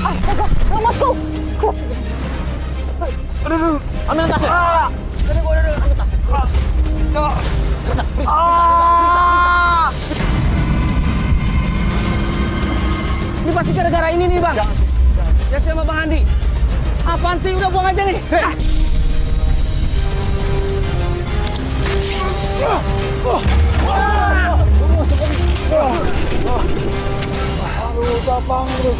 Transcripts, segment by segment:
Astaga, Mas kau. Aduh, ambil tasnya. Ambil tasnya. Periksa. Ini pasti gara-gara ini nih, Bang. Ya sama Bang Andi. Apaan sih? Udah buang aja nih. Aduh, tapang lu.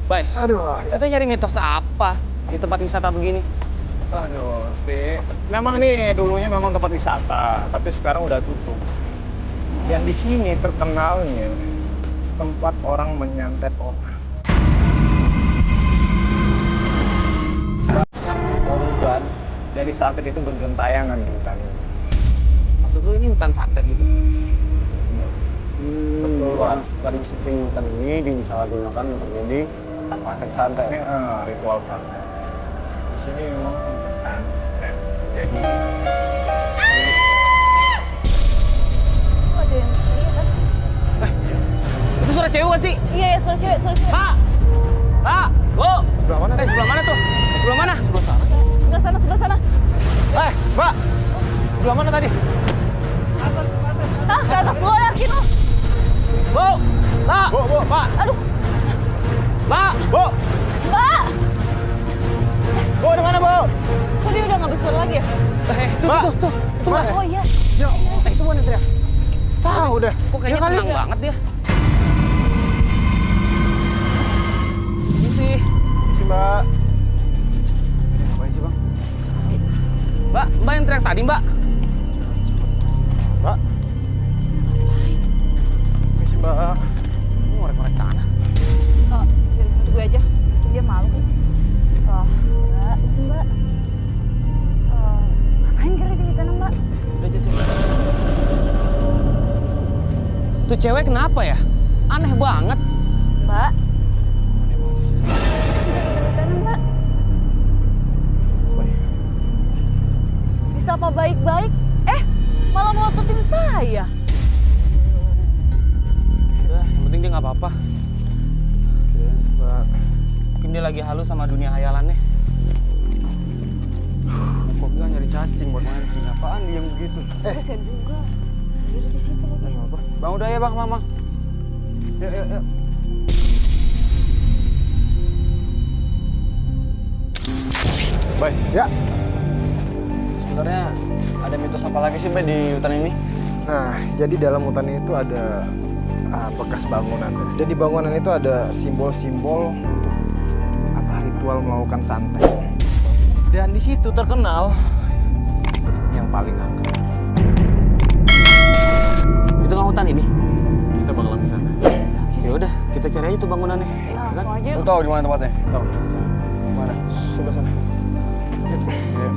Bay, Aduh, kita nyari mitos apa di tempat wisata begini? Aduh, sih. Memang nih dulunya memang tempat wisata, tapi sekarang udah tutup. Yang di sini terkenalnya tempat orang menyantet orang. Korban dari santet itu bergentayangan di hutan ini. Maksud lu ini hutan santet gitu? Betul, paling sering hutan ini disalahgunakan untuk jadi tempat santet. Ini ritual santet. Di sini memang tempat santet. Jadi Ada yang teriak kan? Itu suara cewek kan sih? Iya, ya, suara cewek. Pak! Pak! Bu! sebelah mana? Sebelah mana tuh? Sebelah mana? Sebelah sana. Mbak! Sebelah mana tadi? Ah, ke atas gua yakin lo. Bu! Pak! Bu, Pak! Aduh, Pak! Bu! Mbak. Bu, di mana, Bu? Kok dia udah nggak bersuara lagi ya? Itu Mbak! tuh. Itu Mbak. Oh iya. Itu bukan yang teriak. Tahu deh. Kok kayaknya kali tenang ya. banget dia. Ini sih. Si Mbak. ngapain sih, Bang? Mbak yang teriak tadi, Mbak. Mbak. Ini si Mbak. Ini ngorek-ngorek tanah. Biarin gue aja. Mungkin dia malu kan. Mbak, sih Mbak. Ngapain kali di tanah Mbak? Udah aja sih. Tuh cewek kenapa ya? Aneh banget. Mbak. Di tanah Mbak. Bisa apa baik-baik? Malah melototin saya. Udah, yang penting dia nggak apa-apa. Mbak. Mungkin dia lagi halu sama dunia hayalannya. Kok bilang nyari cacing buat mancing? Apaan dia yang begitu? Saya juga. Sendiri di situ lagi. Bang, udah ya, Bang, Mama. Yuk. Bay, Ya. sebenarnya ada mitos apa lagi sih, Bay, di hutan ini? Nah, jadi dalam hutan itu ada bekas bangunan. Dan di bangunan itu ada simbol-simbol untuk ritual melakukan santet. Dan di situ terkenal Yang paling angker. Itu nggak hutan ini? Kita bakalan ke sana. Ya udah, kita cari aja tuh bangunannya. Ya, langsung aja Lu yuk. tahu di mana tempatnya? Tahu. Mana? Sebelah sana. Ayo.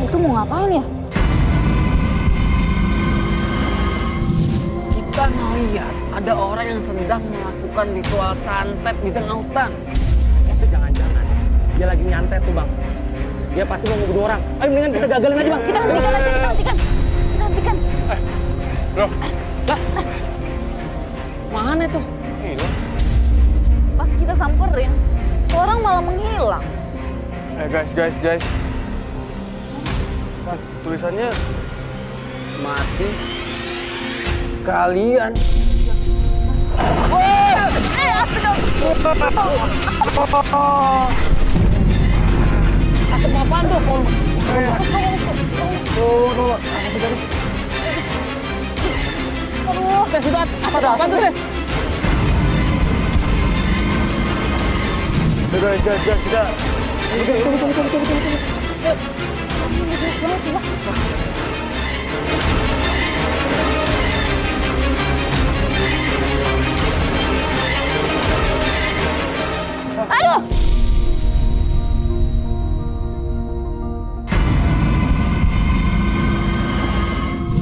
Itu mau ngapain ya? Kita ngeliat ada orang yang sedang melakukan ritual santet di tengah hutan. Itu jangan-jangan dia lagi nyantet tuh, Bang. Dia pasti mau ngebunuh orang. Ayo mendingan kita gagalin aja, Bang. Kita hentikan aja, kita hentikan. Kita hentikan. Loh, Lah, mana tuh? Pas kita samperin, orang malah menghilang. Guys. Kan, tulisannya mati. Kalian. Asap apaan tuh? Tes itu asap apaan tuh, Tes? Guys, kita. Aduh!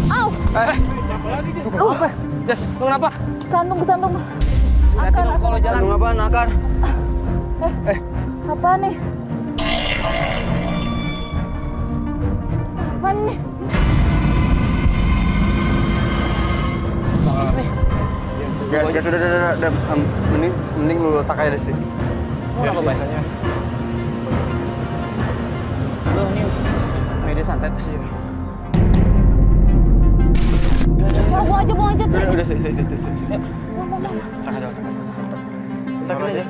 Au! Tes, lu kenapa? Kesandung. Hati dong kalau jalan. Tunggu apaan, Akar? Apa nih? Apa nih? Guys, udah. Mending lu letak aja di sini. Mau apa, Bay? Lu ini media santet. Buang aja. Udah, sih. Letak aja. Letak aja.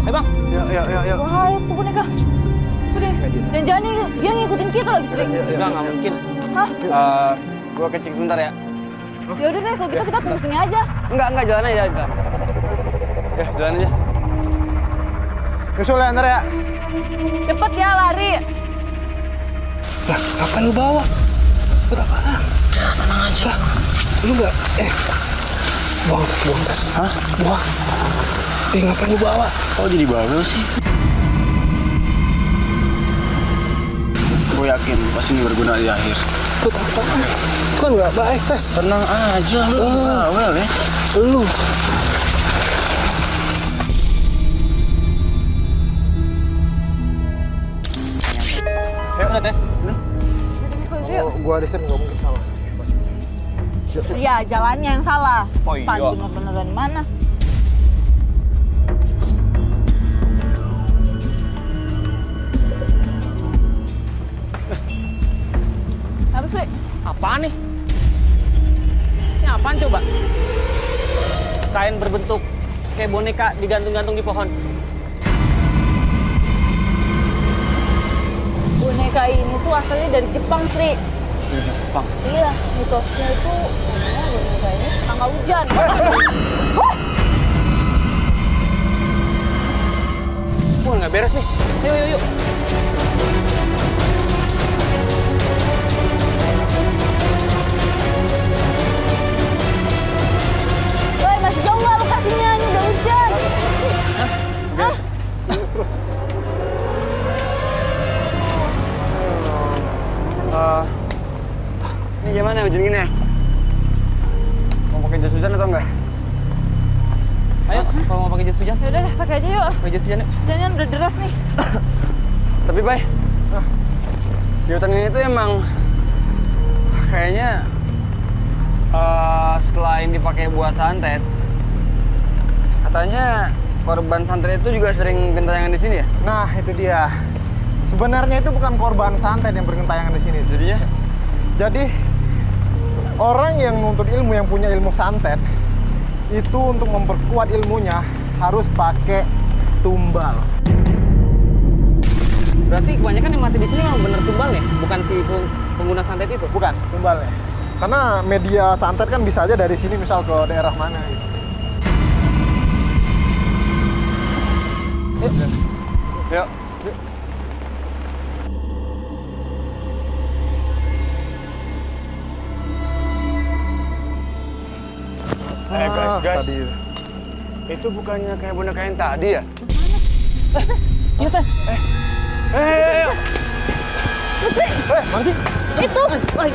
Bang. Yuk. Wah, itu boneka. Udah, jangan-jangan nih dia ngikutin kita lagi sering. Enggak mungkin. Hah? Gua kencing sebentar ya. Ya udah deh, kalau gitu kita tunggu sini aja. Enggak, jalan aja. Ya, jalan aja. Nyusul ya, ntar ya. Cepet ya, lari. Lah, kapan lu bawa? Buat apaan? Udah, tenang aja. Lah, lu nggak? Buang tas. Hah? Buang. Ngapain lu bawa? Oh, jadi bawa sih? Gue yakin pasti ini berguna di akhir. Buat apaan? Kan nggak baik, Tes. Tenang aja lu. Bawel ya. Lu. Udah, Tes. Oh, gua di sini nggak mungkin salah. Iya, jalannya yang salah. Oh, iya. Pan bener-beneran mana? Apa sih? Apaan nih? Ini apaan coba? Kain berbentuk kayak boneka digantung-gantung di pohon. Boneka ini tuh asalnya dari Jepang, Sri. Jepang. Iya, mitosnya itu boneka ini tanggal hujan. Wah, nggak beres nih. Yuk. Woi, masih jauh nggak lokasinya? Ini udah hujan. Terus. Ini gimana hujan gini ya? Mau pakai jas hujan atau enggak? Ayo, kalau mau pakai jas hujan. Ya udah deh, pakai aja yuk. Pakai jas hujan yuk. Jangan udah deras nih. Tapi, Bay, di hutan ini tuh emang kayaknya selain dipakai buat santet, katanya korban santet itu juga sering gentayangan di sini ya? Nah, itu dia. Sebenarnya itu bukan korban santet yang bergentayangan di sini. Jadinya? Jadi orang yang menuntut ilmu, yang punya ilmu santet, itu untuk memperkuat ilmunya harus pakai tumbal. Berarti kebanyakan yang mati di sini memang bener tumbal ya, bukan si pengguna santet itu. Bukan, tumbalnya. Karena media santet kan bisa aja dari sini misal ke daerah mana gitu. Yuk. Guys. Tadi. Itu bukannya kayak boneka yang tadi ya? Yuk, Tes. Ayo. Itu. Woi.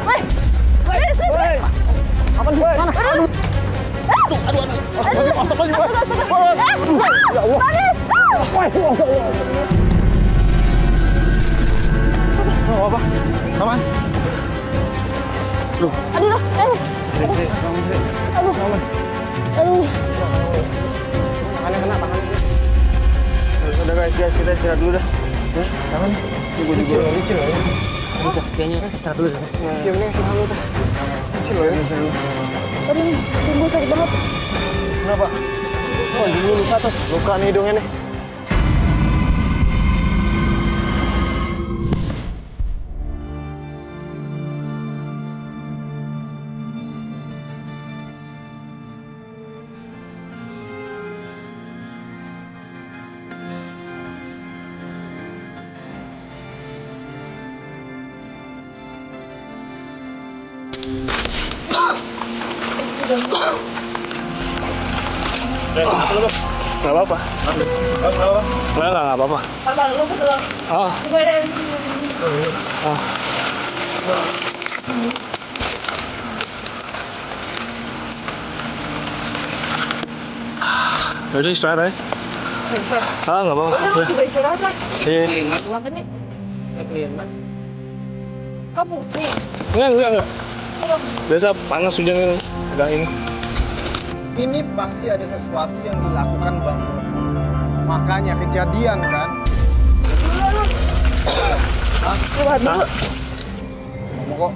Sini. Apa nih? Mana? Aduh. Oh, apa? Aman? Aduh. Sini, bangun sih. Aduh. Tangannya kena, tangannya. Udah guys, kita istirahat dulu dah. Ya, Aman? tunggu juga. Licin lah ya. Udah, kayaknya istirahat dulu. Ya mending istirahat dulu tuh. Kecil loh ini. Aduh, tunggu sakit banget. Kenapa? Oh, hidungnya luka tuh. Luka nih hidungnya nih. Nggak apa-apa. Nggak apa-apa. Abang, lu kesel. Oh, Gue ada. oh. Yaudah istirahat aja. Nggak apa-apa. Udah, Udah. juga istirahat lah. Iya. Kenapa nih? Kamu nih. Enggak. Biasa panas hujan ini. Agak ini. Ini pasti ada sesuatu yang dilakukan Bang. Makanya kejadian kan. Istirahat dulu. Ngomong kok.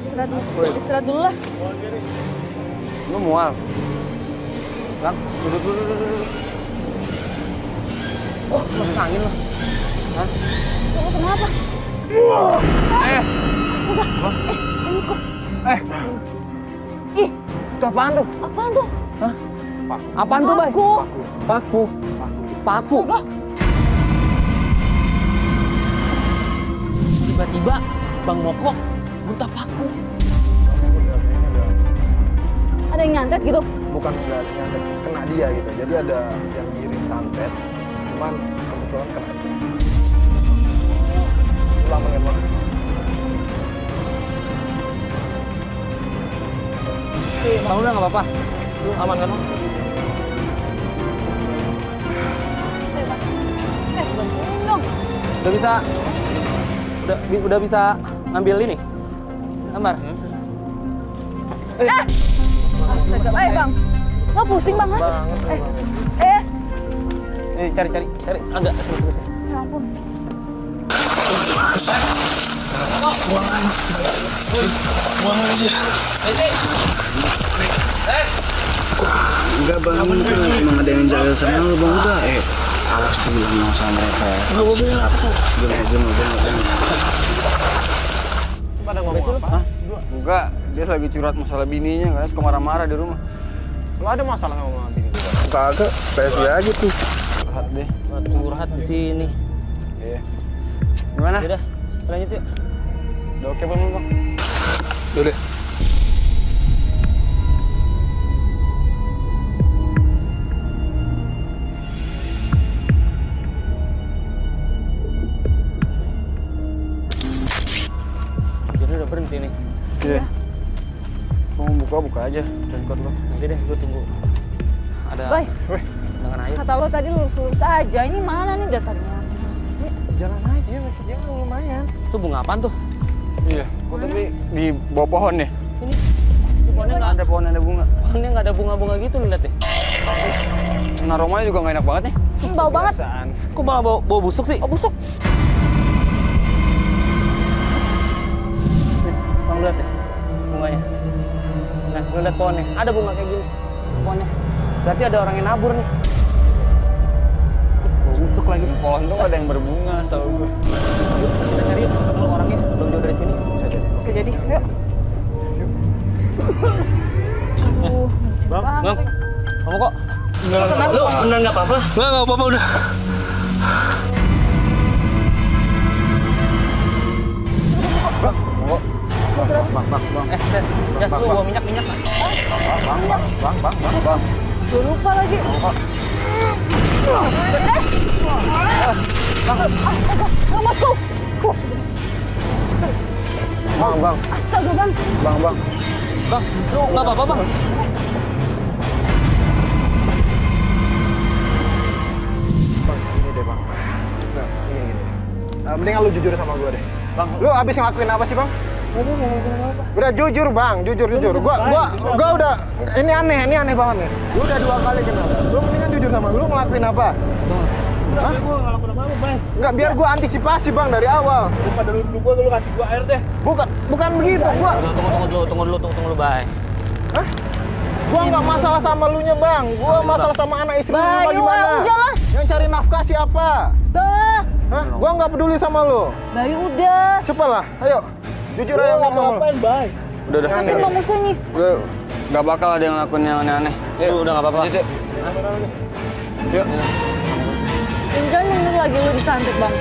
Istirahat dulu lah. Lu mual. Bang, duduk. Oh, masuk angin lo. Hah? Kamu kenapa? Ih, Itu apaan tuh? apaan tuh? Apaan tuh, Bay? Paku. Paku. Tiba-tiba Bang Moko muntah paku. Ada yang nyantet gitu? Bukan enggak yang kena dia gitu. Jadi ada yang ngirim santet. Cuman kebetulan kena dia. Lama emang. Bang udah nggak apa-apa. Lu aman kan, Bang? Bantuin dong. Udah bisa ngambil ini. Gambar. Astaga, Bang. Lo pusing banget. Cari agak sini. Ya ampun. Buang aja. Enggak bang, itu emang ada yang jaga sama lu bang. Udah, awas tuh bilang sama mereka. Enggak mau bilang apa tuh? Jangan. Pada ngomong apa? Hah? Enggak, dia lagi curhat masalah bininya, karena suka marah-marah di rumah. Lu ada masalah sama bini? Kagak, PSI aja tuh. Curhat deh. Curhat di sini. Iya. Gimana? Udah, lanjut yuk. Udah oke belum, Bang? Udah. Jadi udah berhenti nih. Iya. Mau buka aja raincoat lo. Nanti deh, gue tunggu. Ada Bay, dengan air. kata lo tadi lurus-lurus aja. Ini mana nih datarnya? Jalan aja, masih dia lumayan. Itu bunga apaan tuh? Iya. Kok tapi di bawah pohon nih? Sini. Di pohonnya nggak Ada pohon, ada bunga. pohonnya nggak ada bunga-bunga gitu, lu lihat deh. Nah, aromanya juga nggak enak banget nih. Bau banget. Kebiasaan. Kok malah bau busuk sih? Oh, busuk. Bang, lihat deh bunganya. Nah, lu lihat pohonnya. Ada bunga kayak gini. Pohonnya. Berarti ada orang yang nabur nih. Bau busuk lagi. Pohon tuh ada yang berbunga, setahu gue. Kita cari yuk, ketemu orangnya. Belum jauh dari sini. Bisa jadi. Yuk. Aduh, licin Bang, banget. kamu kok? Lu bener nggak apa-apa? Nggak apa-apa udah. Bang. Jas lu bawa minyak nggak? Bang. Gue lupa lagi. Astaga, ramatku. Bang. Astaga, Bang. Bang. Bang, lu nggak apa-apa bang? Bang, ini deh, Bang. Nah, gini. Mendingan lu jujur sama gue deh. Bang, lu abis ngelakuin apa sih, Bang? Udah jujur, Bang. Jujur. Gua udah ini aneh banget nih. Lu udah 2 kali kenal. Lu mendingan jujur sama gue. Lu ngelakuin apa? Hah? Gue nggak lakukan apa-apa, Bay. Enggak, biar gua antisipasi Bang dari awal. Pada dulu gue kasih gue air deh. Bukan begitu, gua. Tunggu dulu, Bay. Hah? Gua nggak masalah sama lu nya Bang. Gua masalah sama anak istri lu Bayu, gimana? udahlah. Yang cari nafkah siapa? Bah, Hah? Gua nggak peduli sama lu. Bayu udah. Cepatlah, ayo. Jujur aja sama lu. Ngapain, Bay? Udah. Kasih Bang Musko ini. Gue gak bakal ada yang ngelakuin yang aneh-aneh. Yuk, Udah nggak apa-apa. lanjut yuk. Yuk. Jangan bener lagi lu disantet Bang.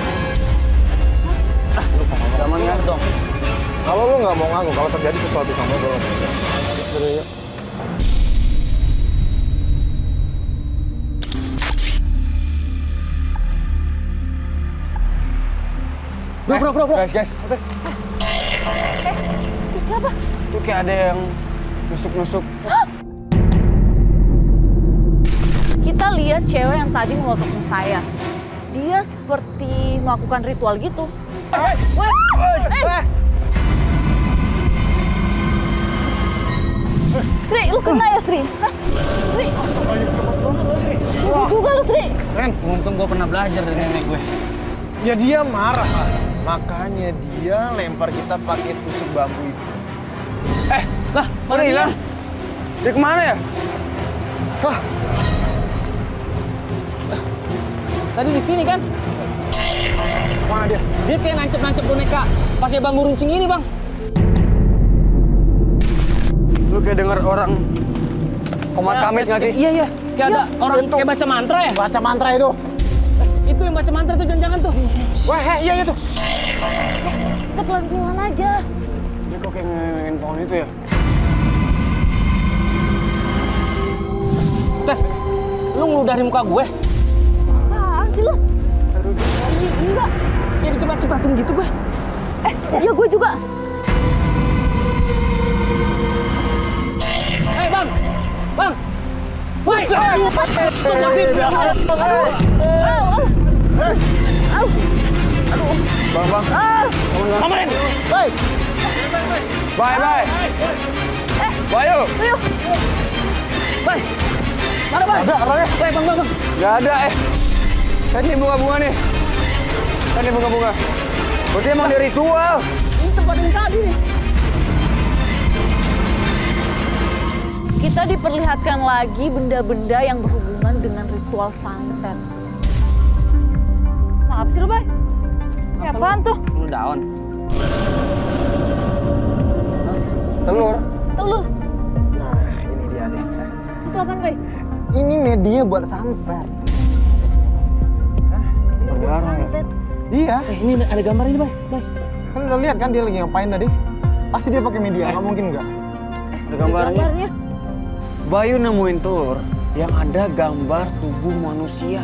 Zaman kan dong. Kalau lu nggak mau ngaku, kalau terjadi sesuatu sama lu. Yuk. Bro. Guys. Siapa? Itu kayak ada yang nusuk-nusuk. Kita lihat cewek yang tadi memotong saya. Dia seperti melakukan ritual gitu. Sri, lu kena ya Sri? Hah? Sri? Lu juga lu Sri? Ren, Untung gue pernah belajar dari nenek gue. ya dia marah. Makanya dia lempar kita pakai tusuk bambu itu. Lah, Mana hilang? Dia kemana ya? Hah? tadi di sini kan? Mana dia? Dia kayak nancep-nancep boneka pakai bambu runcing ini, Bang. Lu kayak denger orang komat kamit nggak sih? Iya. Kayak ada orang kayak baca mantra ya? Baca mantra itu. Itu yang baca mantra tuh jangan-jangan tuh. Wah, iya itu. Kita pelan-pelan aja. Dia kok kayak ngengin pohon itu ya? Tes, lu ngeludahin muka gue? Apaan sih lu? Enggak. Jadi cepat-cepatin gitu gue. Ya gue juga. Hei, Bang! Woi! Bang. Kamarin! Hei, Bye. Bayu. Ayo. Bang! Mana, Bang? ada orangnya. Bang. Gak ada Kan ini bunga-bunga nih. Kan ini bunga-bunga. Berarti emang dia ritual. Ini tempat yang tadi nih. Kita diperlihatkan lagi benda-benda yang berhubungan dengan ritual santet. Apa sih lu, Bay? Ya apaan tuh? Lu daun. Telur. Telur. Nah, ini dia deh. Itu apaan, Bay? Ini media buat santet. Berdarah ya? Santet. Iya, Ini ada gambar ini, Bay. kan udah lihat kan dia lagi ngapain tadi? Pasti dia pakai media, nggak mungkin nggak. Ada gambarnya. Gambarnya. Bayu nemuin telur yang ada gambar tubuh manusia.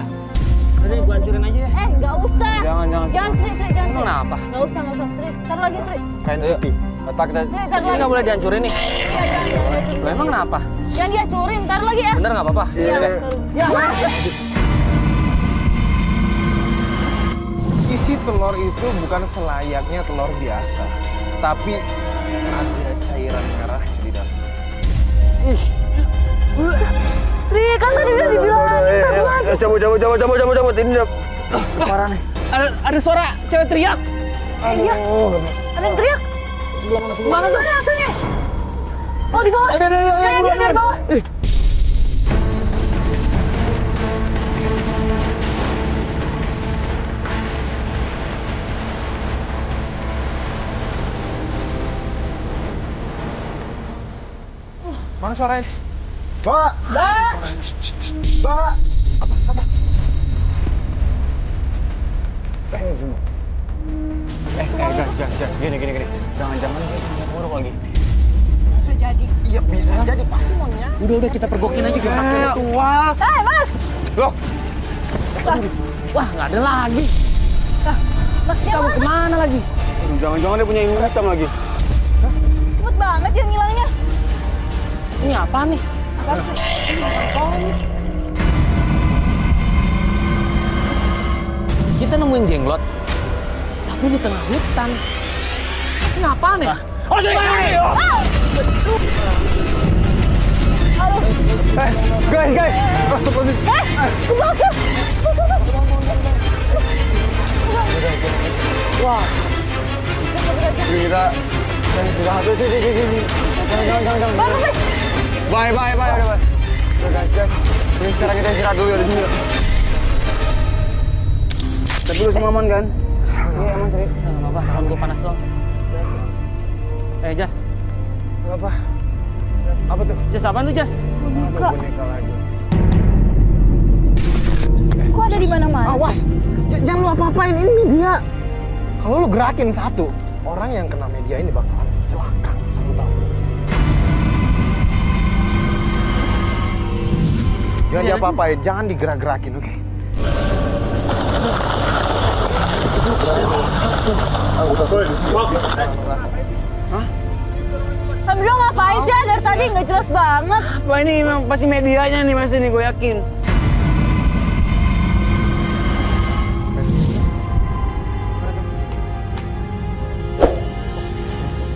Udah gue hancurin aja ya. Nggak usah. Jangan. Jangan, Sri, jangan. Sri. Kenapa? Nggak usah. Sri, tar lagi, Sri. Kain Ayo. putih. Letak kita. Sri, tar Ini lagi. nggak boleh Sri. dihancurin nih. Iya, jangan dihancurin. Lah, emang kenapa? Jangan dihancurin, tar lagi ya. Bener nggak apa-apa? Iya, betul. Ya. Isi telur itu bukan selayaknya telur biasa, tapi ada cairan merah di dalam. Ih, Sri, kan tadi udah dibilangin. Cabut. Ini udah parah nih. Ada suara cewek teriak. Iya. Ada yang teriak. Mana tuh? Atunya. Oh, di bawah. Di bawah. mana suaranya? Mbak! Mbak! Gas. Gini. Jangan-jangan dia punya buruk lagi. Bisa jadi. Iya, bisa jadi. Pasti mau nyampe. Udah kita pergokin aja kita pakai ritual. Mas! Loh, Wah, nggak ada lagi. Mas, Kita mau kemana lagi? Aduh, jangan-jangan dia punya ilmu hitam lagi. cepet banget yang ngilangnya. Ini apa nih? Kita nemuin jenglot, tapi di tengah hutan. Ini apaan ya? Oh, guys. Astagfirullahaladzim. Kebakar. Wah. Kita istirahat tuh sih. Jangan. Bye. Udah, bye. Udah guys. Ini sekarang kita istirahat dulu ya di sini. Tapi lu semua aman kan? Iya aman Sri. Nggak apa-apa, kalau gue panas doang. Jas. Apa? Apa tuh? Jas apaan tuh Jas? Ada boneka lagi. Kok ada di mana-mana? Awas! Jangan lu apa-apain, ini media. Kalau lu gerakin satu, orang yang kena media ini bakalan celaka. Satu tahu. Jangan diapa-apain, jangan digerak-gerakin, oke? Bro ngapain sih? Dari tadi nggak jelas banget. Apa ini emang pasti medianya nih mas ini gue yakin.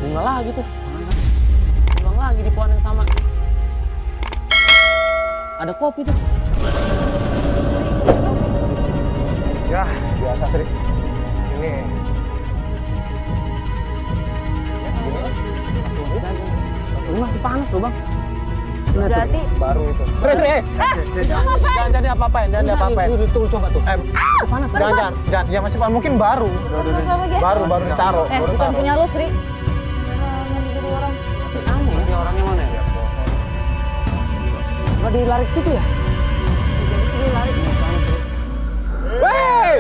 Bunga lagi tuh. Ulang lagi di pohon yang sama. Ada kopi tuh. Ya, biasa Sri. Ini. Ini masih panas loh bang. Berarti Baru itu. Lo ngapain? Jangan diapa-apain, jangan diapa-apain. Tuh coba tuh. Panas. Jangan. Ya masih panas, mungkin baru. Baru ditaruh. Bukan punya lu, Sri. Aneh ini orangnya mana ya? Nggak dilarik situ ya? Wey!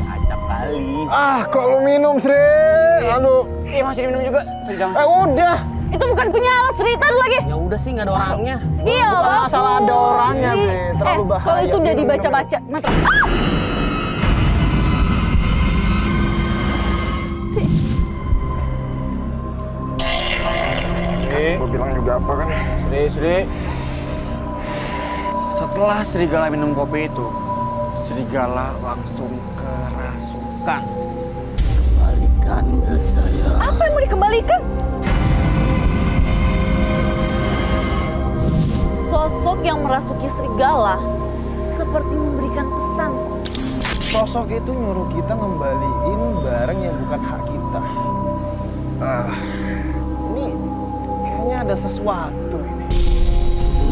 Acap kali. Kok lu minum, Sri? Aduh. Iya masih minum juga. Jangan. Udah. Itu bukan punya lu, Sri. Tadi lagi. Ya udah sih nggak ada orangnya. Iya, Bukan Bang. masalah ada orangnya, Sri. Terlalu bahaya. Kalau itu udah dibaca-baca, mantap. Gue bilang juga apa kan? Sri. Setelah serigala minum kopi itu, serigala langsung kerasukan. Kembalikan milik saya. Apa yang mau dikembalikan? Sosok yang merasuki serigala seperti memberikan pesan. Sosok itu nyuruh kita ngembaliin barang yang bukan hak kita. Ini kayaknya ada sesuatu ini.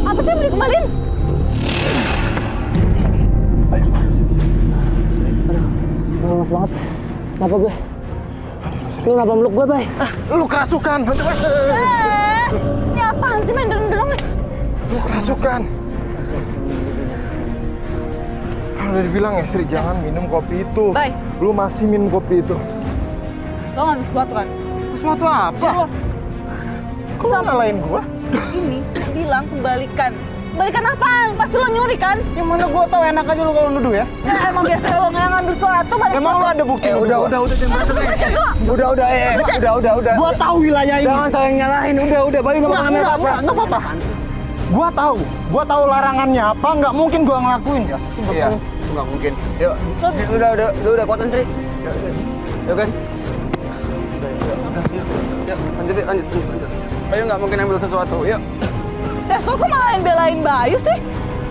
Apa sih yang mau dikembaliin? Lemas banget. Kenapa gue? Lu kenapa meluk gue, Bay? Lu kerasukan. Ini apaan sih main dorong-dorong nih? Lu kerasukan. Udah dibilang ya, Sri, jangan minum kopi itu. Bay. Lu masih minum kopi itu. Lo ngambil sesuatu kan? Sesuatu apa? Kok lu ngalahin gua? Ini Sri bilang kembalikan. Kembalikan apaan? Pasti lo nyuri kan? Yang mana gua tahu, enak aja lu kalau nuduh ya. Nah, emang biasa lo nggak ngambil sesuatu balik Emang lu ada bukti? Udah, jangan berantem. Udah. Gua tahu wilayah ini. Jangan saling nyalahin. Udah, Bayu nggak bakal ngambil apa-apa. Nggak apa-apa. Gua tahu larangannya apa. Nggak mungkin gua ngelakuin, Jas. Iya, nggak mungkin. Yuk, udah kuatan Sri. Yuk guys. Yuk, lanjut. Bayu nggak mungkin ambil sesuatu. Yuk. Lo kok malah yang belain Bayu sih?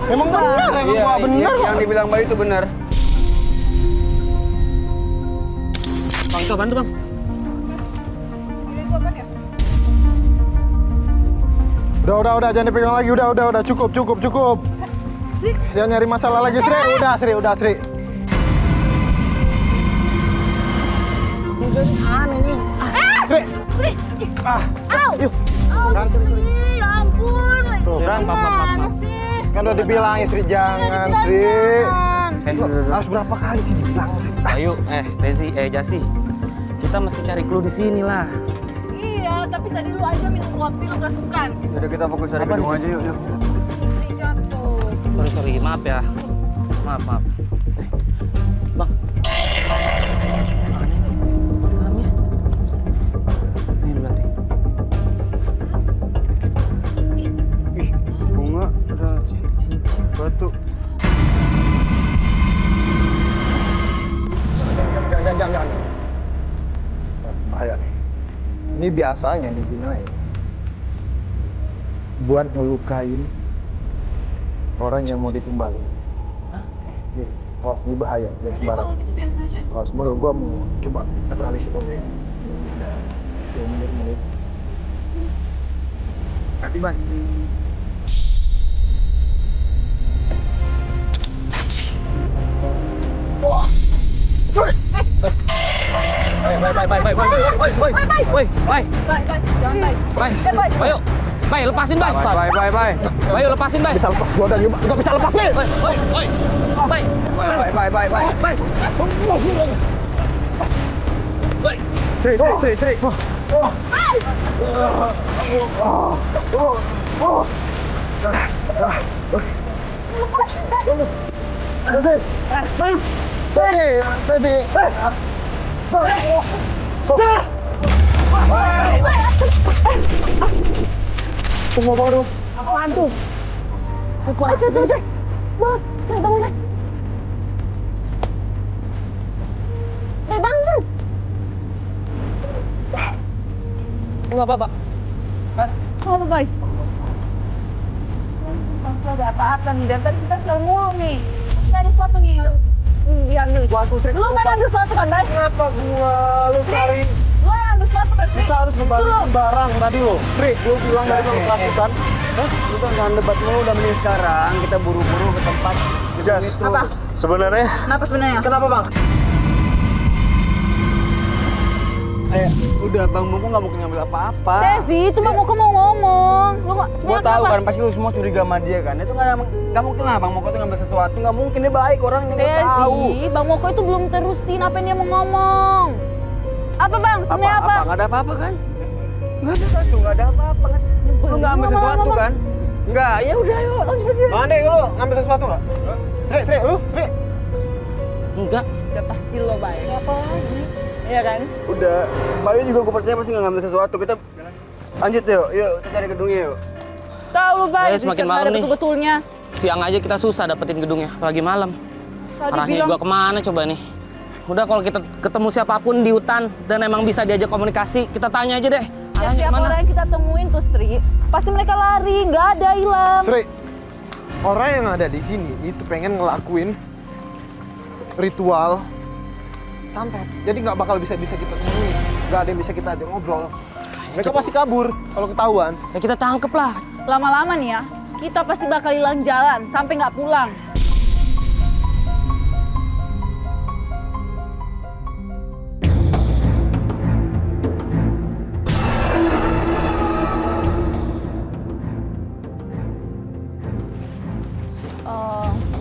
Emang benar, gua benar kok. Yang dibilang Bayu itu benar. Bang, itu apaan tuh, Bang? Udah, jangan dipegang lagi. Udah, cukup. Sri. Jangan nyari masalah lagi, Sri. Udah, Sri. Aneh nih. Sri. Sri. Au. Yuk. Au, Sri. Ya ampun. Tuh kan, Gimana sih? Kan udah dibilangin, Sri, jangan, Jangan, Sri. jangan. Harus berapa kali sih dibilang, Sri? Ayo, Tezi, Jasi. Kita mesti cari clue di sini lah. Iya, tapi tadi lu aja minum kopi lu kerasukan. Udah kita fokus cari gedung aja yuk. Sri jatuh. Sorry, maaf ya. Maaf. Bang. Aneh nih. Dalamnya. Ini berarti. Ih, bunga ada batu. Jangan. Bahaya nih. Ini biasanya digunain buat ngelukain orang yang mau ditumbangin. Oh, ini bahaya, jangan sembarang. Oh, semoga gua mau coba kenali si Tommy. Menit. Hati bang. Bay, lepasin, Bay. Bay, lepasin, Bay. Bisa lepas gua dan nggak bisa lepas nih. Bay. Sri. Apaan tuh? Cek. Wah, bangun, Bay. Bay, bangun. Enggak apa-apa. Apa, Bay? Bang, ada apa-apa nih? Dan tadi kita selalu ngomong nih. Masih ada sesuatu nih. Diambil gua tuh, Cek. Lu nggak ambil sesuatu kan, Bay? Kenapa gua lu cari? Lu yang ambil sesuatu kan, Bay? Kita harus kembali barang tadi lo. Tri, lu bilang dari lu lakukan. Lu kan jangan debat mulu, udah mending sekarang kita buru-buru ke tempat Jas. itu. Apa? Sebenarnya Kenapa sebenarnya? kenapa bang? Udah Bang Moko nggak mungkin ngambil apa-apa. Desi, itu Bang Moko mau ngomong. Lu nggak? Gua tahu kan pasti lu semua curiga sama dia kan. Itu nggak mungkin lah Bang Moko tuh ngambil sesuatu. Nggak mungkin, dia baik orangnya, nggak tahu. Desi, Bang Moko itu belum terusin apa yang dia mau ngomong. Apa Bang? Sebenarnya apa? Nggak ada apa-apa kan? Nggak ada satu, nggak ada apa-apa kan? Lu nggak ambil sesuatu kan? Nggak, ya udah ayo lanjut aja. Bang Ade, lu ngambil sesuatu nggak? Sri, lu, Sri. Enggak. Udah pasti lo baik. Apa lagi? Iya kan? Udah, Bayu juga gue percaya pasti nggak ngambil sesuatu. Kita lanjut yuk, kita cari gedungnya yuk. Tahu lu baik. Ya, semakin malam nih. Betulnya. Siang aja kita susah dapetin gedungnya, apalagi malam. Tadi Arahnya bilang juga kemana coba nih? Udah kalau kita ketemu siapapun di hutan dan emang bisa diajak komunikasi, kita tanya aja deh. ya, Arahnya siapa kemana? orang yang kita temuin tuh Sri, pasti mereka lari, nggak ada hilang. Sri, orang yang ada di sini itu pengen ngelakuin ritual santet. Jadi nggak bakal bisa kita temuin. Nggak ada yang bisa kita ajak ngobrol. Mereka pasti kabur kalau ketahuan. Ya kita tangkep lah. Lama-lama nih ya, kita pasti bakal hilang jalan sampai nggak pulang.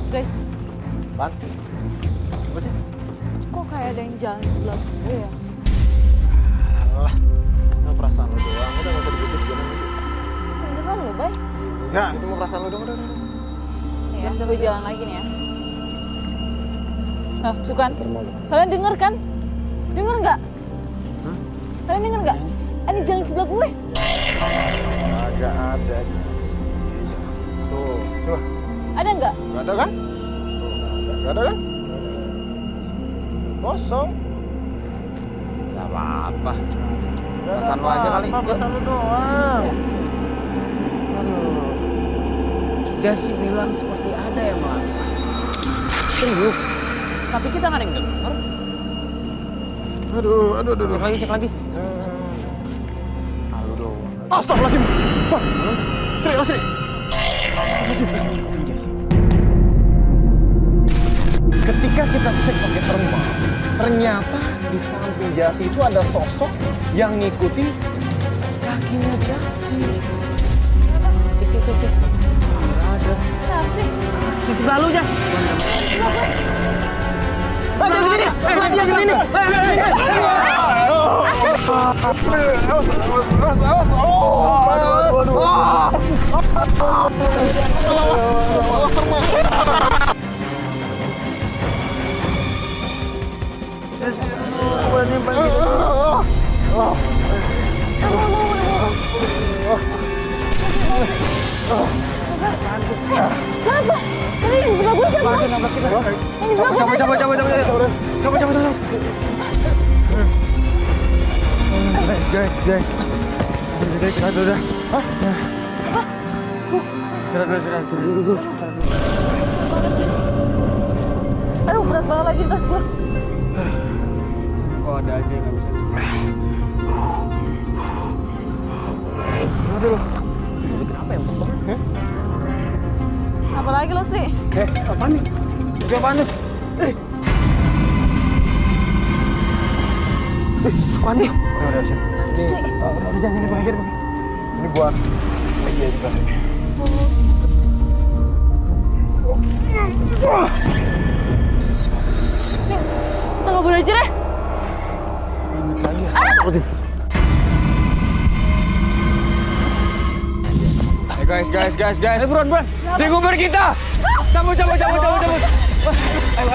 Guys, Pan? Apa sih? kok kayak ada yang jalan sebelah gue ya? Alah, itu perasaan lo doang. Udah nggak usah dibukis ya. Beneran lo, Bay? Enggak, itu mau perasaan lo doang. Udah. Nih ya, gue jalan lagi nih ya. Nah, tuh kan? Kalian denger kan? Denger nggak? Kalian denger nggak? Ini jalan sebelah gue. Agak ada. Tuh. Ada nggak? Nggak ada kan? Nggak ada kan? Kosong. Gak apa-apa. Nggak ada Perasaan lo aja kali. apa-apa, perasaan lo doang. Aduh. Jesse bilang seperti ada yang melakukan. Serius? Tapi kita nggak ada yang denger. Aduh. Cek lagi. Astagfirullahaladzim. Sri. Ketika kita cek pakai termal, ternyata di samping Jasi itu ada sosok yang ngikuti kakinya Jasi. Cek. Ada. Kenapa sih? Di sebelah lu, Jas. Dia ke sini. Siapa? Ini di sebelah gue siapa? Ini di sebelah gue. Coba. Guys. Udah. Hah? Istirahat dulu. Ada banget lagi tas gue. Kok ada aja yang nggak bisa disini. Aduh. Kenapa ya? Bang? Apa lagi lo, Sri? Apaan nih? Itu apaan tuh? Apaan nih? Udah, sini. Udah, jangan bang, aja bang. Ini buat dia juga sih. Nih, kita kabur aja deh. Lagi ya? Apa tuh? Guys. Ayo buruan. Dikubur kita. Cabut. Ayo. Aduh.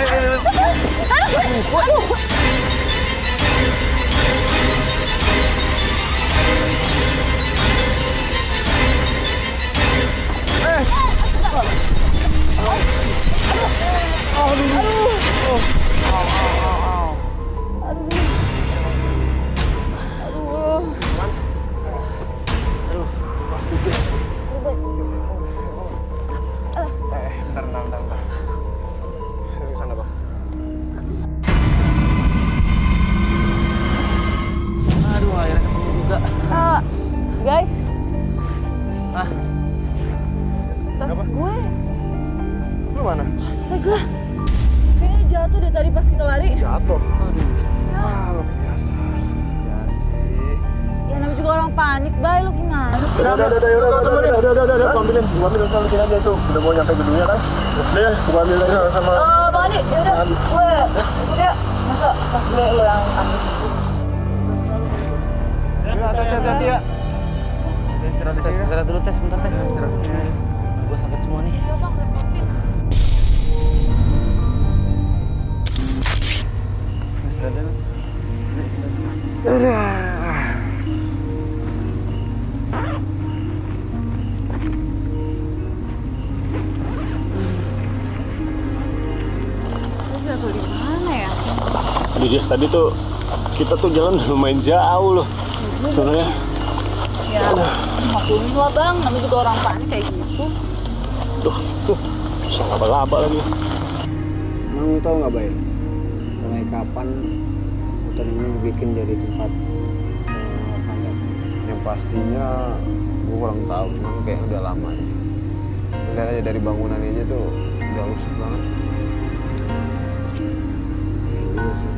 Bentar. Ayo sana bang. Aduh, akhirnya ketemu juga. Guys. Ah. Tas gue. Lu mana? Astaga. Kayaknya jatuh deh tadi pas kita lari. Jatuh. Aduh. Lu biasa. Ya namanya juga orang panik, Bay. Lo gimana? Udah. Ambilin sama sini aja tuh. Udah mau nyampe gedungnya kan? Udah ya, gua ambil aja sama. Bang Adi, yaudah. Gue udah. Masa tas gue lo yang ambil. Hati-hati ya. Istirahat dulu, tes. Bentar, tes. Gue sakit semua nih. Istirahat dulu. Jatuh di mana ya? Jadi tadi tuh kita tuh jalan lumayan jauh loh sebenarnya. Ya, maklum lah bang, namanya juga orang panik kayak gitu. Tuh, bisa laba-laba lagi. Emang lu tau nggak, Bay? Mulai kapan hutan ini bikin jadi tempat santet? Yang pastinya gue kurang tahu, cuma kayak udah lama sih. Lihat aja dari bangunan aja tuh udah rusak banget. Iya sih.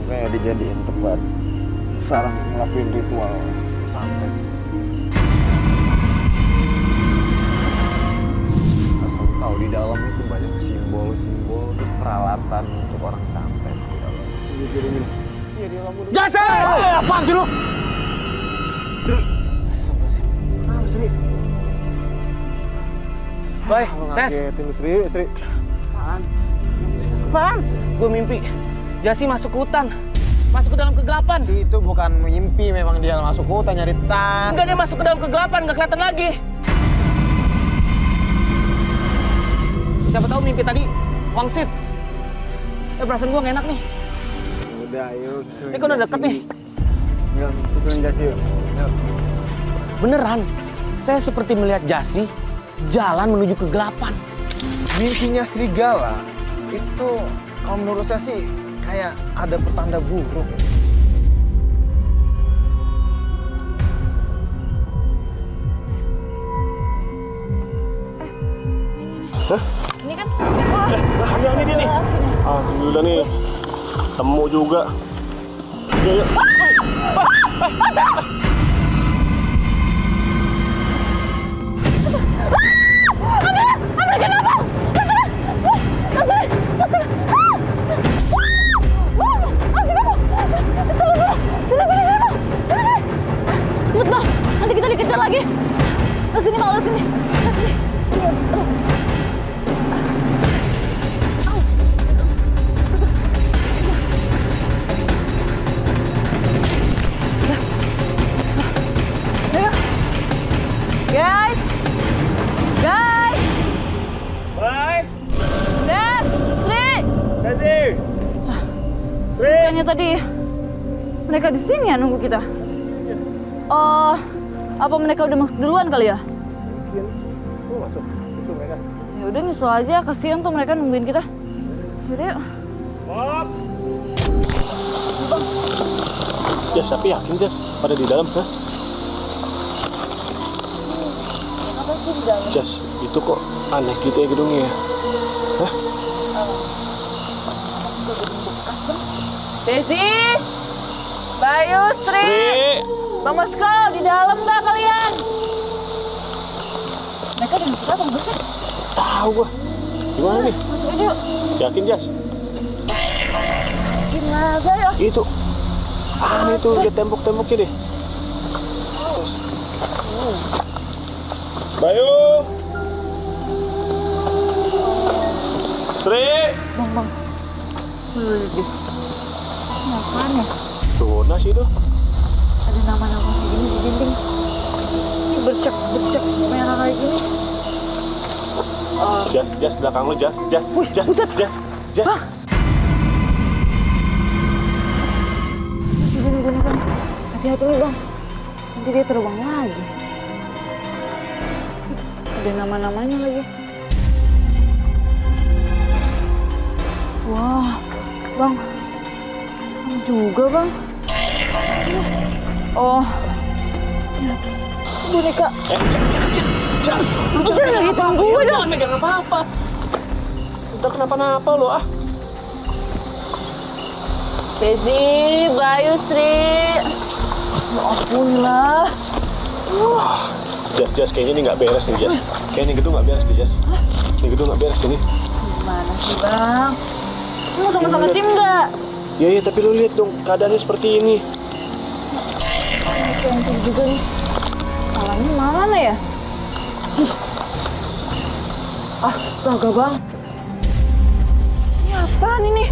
Makanya dijadiin tempat sarang ngelakuin ritual santet. Asal tahu di dalam itu banyak simbol-simbol terus peralatan untuk orang santet di dalam. Iya di dalam. Jasa! Apaan sih lu? Bay, tes. Ngagetin lu, Sri. Apaan? Gue mimpi. Jasi masuk ke hutan. Masuk ke dalam kegelapan. Itu bukan mimpi, memang dia masuk hutan nyari tas. Enggak, dia masuk ke dalam kegelapan, nggak kelihatan lagi. Siapa tahu mimpi tadi wangsit. Perasaan gue nggak enak nih. Udah, ayo susulin. Ini kan udah deket nih. Enggak, susulin Jasi yuk. Beneran, saya seperti melihat Jasi jalan menuju kegelapan. Mimpinya serigala itu kalau menurut saya sih kayak ada pertanda buruk. Ini kan? Ini dia nih. Alhamdulillah nih. Temu juga. Yuk. Cepet bang, nanti kita dikejar lagi. Lihat sini bang, lihat sini. Lihat sini. Guys! Bye. Des! Sri! Jasi. Bukannya tadi mereka di sini ya nunggu kita? Oh, apa mereka udah masuk duluan kali ya? Mungkin. Lu masuk mereka. Ya udah nyusul aja, kasihan tuh mereka nungguin kita. Yaudah yuk. Jas, tapi yakin Jas pada di dalam, hah? Apa sih di dalam? Jas, itu kok aneh gitu ya gedungnya ya? Hah? Desi, Bayu, Sri, Bang Mosko, di dalam nggak kalian? Mereka udah kita Bang Bos ya? Tahu gua. Gimana nih? Masuk aja yuk. Yakin Jas? Gimana ya? Itu. Aneh tuh, lihat tembok-temboknya deh. Bayu! Sri! Bang. Deh. Apaan ya? Tuh, nasi itu. Ada nama-nama kayak gini di dinding. Ini bercek merah kayak gini. Jas, belakang lu, Jas. buset. Jas. Ini boneka nih. Hati-hati nih Bang. Nanti dia terbang lagi. Ada nama-namanya lagi. Wah, Bang. Kamu juga Bang. Oh. Ya. Boneka. Lu jangan lagi tangguh gue dong. Jangan megang apa-apa. Ntar kenapa-napa lo ah. Desi, Bayu, Sri. Ya ampun lah. Jas, kayaknya ini nggak beres nih, Jas. Kayaknya gedung nggak beres nih, Jas. Ini gedung nggak beres ini. Gimana sih Bang? Lu sama-sama tim nggak? Iya, tapi lu lihat dong keadaannya seperti ini. Ini yang tim juga nih. Kalahnya mana ya? Astaga Bang. Ini apaan ini?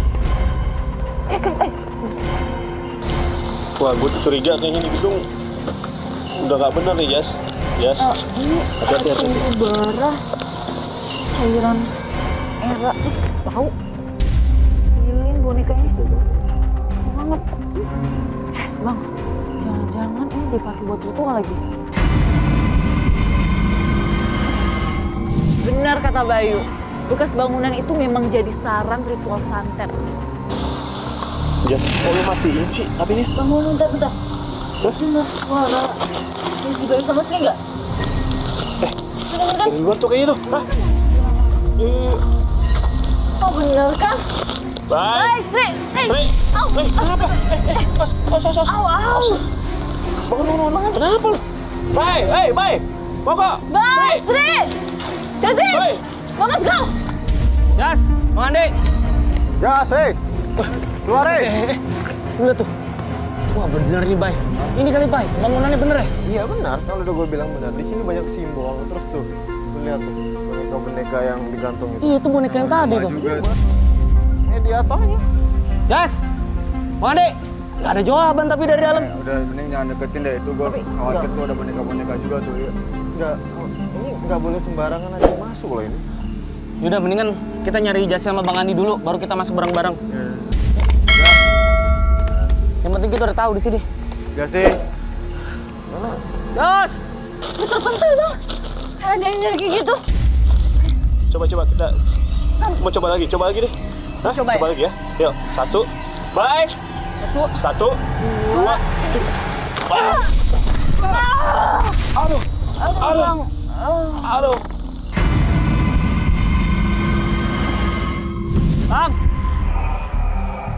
Wah, gue tuh curiga kayaknya ini gedung udah nggak bener nih, Jas. Ini Hati-hati. udara, cairan era, bau. Lilin boneka ini bau banget. Bang, jangan-jangan ini dipakai buat ritual lagi. Benar kata Bayu, bekas bangunan itu memang jadi sarang ritual santet. Jas, kok lu matiin sih apinya? Bangun, bentar. Dengar suara Desi, Bayu sama Sri nggak? Bener kan? Dari luar tuh kayaknya tuh. Hah? Iya. Oh bener kan? Bye. Sri! Sri! Au! Kenapa? Os. Au! Bangun. Kenapa lu? Bye. Moko! Bye, Sri! Desi! Bye. Bagus kau! Jas, Bang Andi. Jas, keluar Lihat tuh. Wah, bener nih, Bay. Ini kali, Bay. Bangunannya bener ya? Iya benar, kalau udah gue bilang benar. Di sini banyak simbol, terus tuh, lu lihat tuh boneka-boneka yang digantung itu. Iya, itu boneka yang tadi tuh. Dia tanya. Jas, Bang Andi. Nggak ada jawaban tapi dari dalam. Udah, mending jangan deketin deh. Itu gue khawatir tuh ada boneka-boneka juga tuh. Ya. Ini nggak boleh sembarangan aja masuk loh ini. Yaudah, mendingan kita nyari Jas sama Bang Andi dulu, baru kita masuk bareng-bareng. Yang penting kita udah tahu di sini. Jas, Jas! Terpentil Bang. Ada yang nyari kayak gitu. Coba kita mau coba lagi deh. Hah? Coba ya? Lagi ya. Yuk, 1. Bye. 1, 2. Aduh. Bang!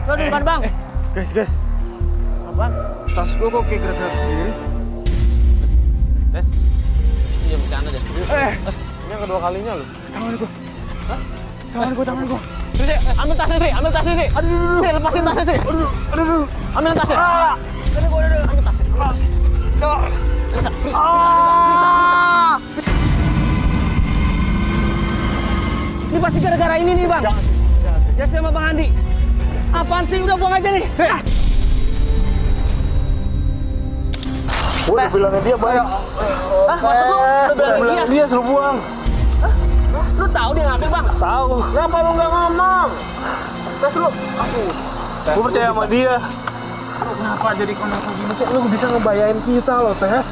Tuh di depan, Bang. Guys. Apaan? Tas gue kok kayak gerak-gerak sendiri. Des, iya bercanda deh. Ini yang kedua kalinya loh. Tangan gue. Sri, ambil tasnya, Sri. Aduh. Sri, lepasin tasnya, Sri. Aduh. Ambil tasnya. Ambil tasnya. Ini pasti gara-gara ini nih, Bang. Jas sama Bang Andi. Apaan sih? Udah buang aja nih. Udah bilangnya dia baik. Masa lu udah bilang dia? Dia suruh buang. Lu tahu dia ngambil, Bang? Tahu. Kenapa lu nggak ngomong? Tes lu. Gue percaya sama dia. Lu kenapa jadi konek kayak gini sih? Lu bisa ngebayain kita loh, Tes.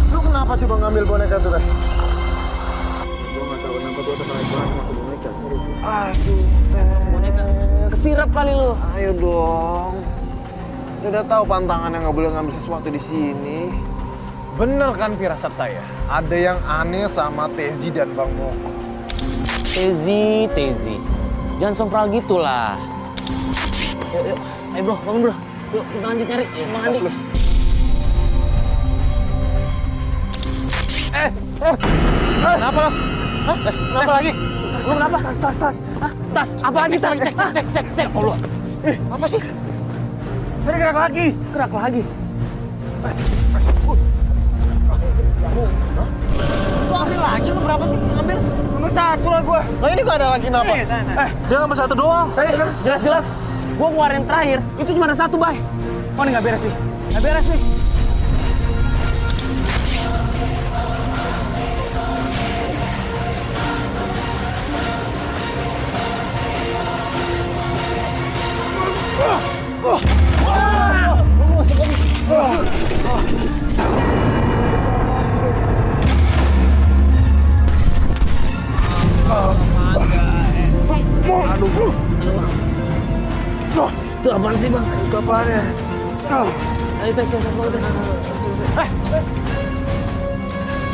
Lu kenapa coba ngambil boneka tuh, Tes? Gue nggak tahu kenapa gue tertarik banget sama boneka. Serius. Aduh, Tes. Boneka. kesirap kali lu. Ayo dong. Kita udah tahu pantangannya nggak boleh ngambil sesuatu di sini. Bener kan firasat saya? Ada yang aneh sama Tezi dan Bang Moko. Tezi. Jangan sompral gitu lah. Yuk. Ayo bro, bangun bro. Yuk, kita lanjut nyari. Bang Andi. Kenapa lo? Hah? Kenapa lagi? Lu kenapa? Tas. Hah? Tas? Apa lagi tas? Cek. Keluar. Apa sih? Tadi gerak lagi. Gerak lagi. Lu ambil lagi, lu berapa sih? Ambil? Nomor 1 lah gua. Oh ini gua ada lagi kenapa? Dia nomor 1 doang. Tadi jelas-jelas gua ngeluarin terakhir, itu cuma ada 1, Bay. Oh, ini nggak beres nih. Itu apaan sih, Bang? Itu apaan ya? Ayo tes, mau tes.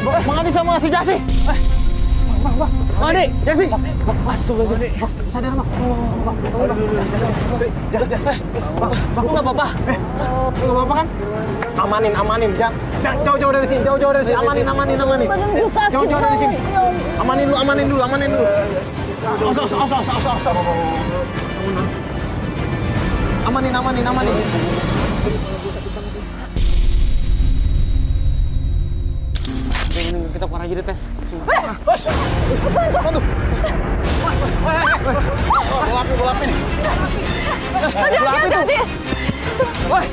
Bang Adi sama si Jasi. Bang Adi, Jasi. Mas, tunggu sini. Sadar, Bang. Bang, lu nggak apa-apa? Lu nggak apa-apa kan? Amanin. Jangan jauh-jauh dari sini, Amanin. Badan gue sakit. Jauh-jauh dari sini. Amanin dulu. Amanin. Kita keluar aja deh tes. Apaan tuh? Bola api nih. Bola api tuh. Woi.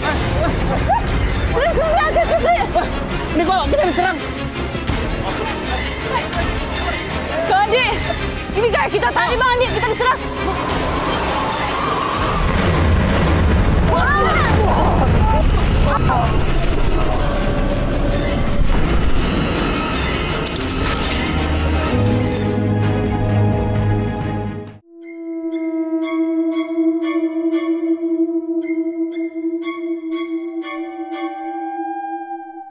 Ini kok kita diserang. Bang Andi, ini kayak kita tadi Bang Andi, kita diserang.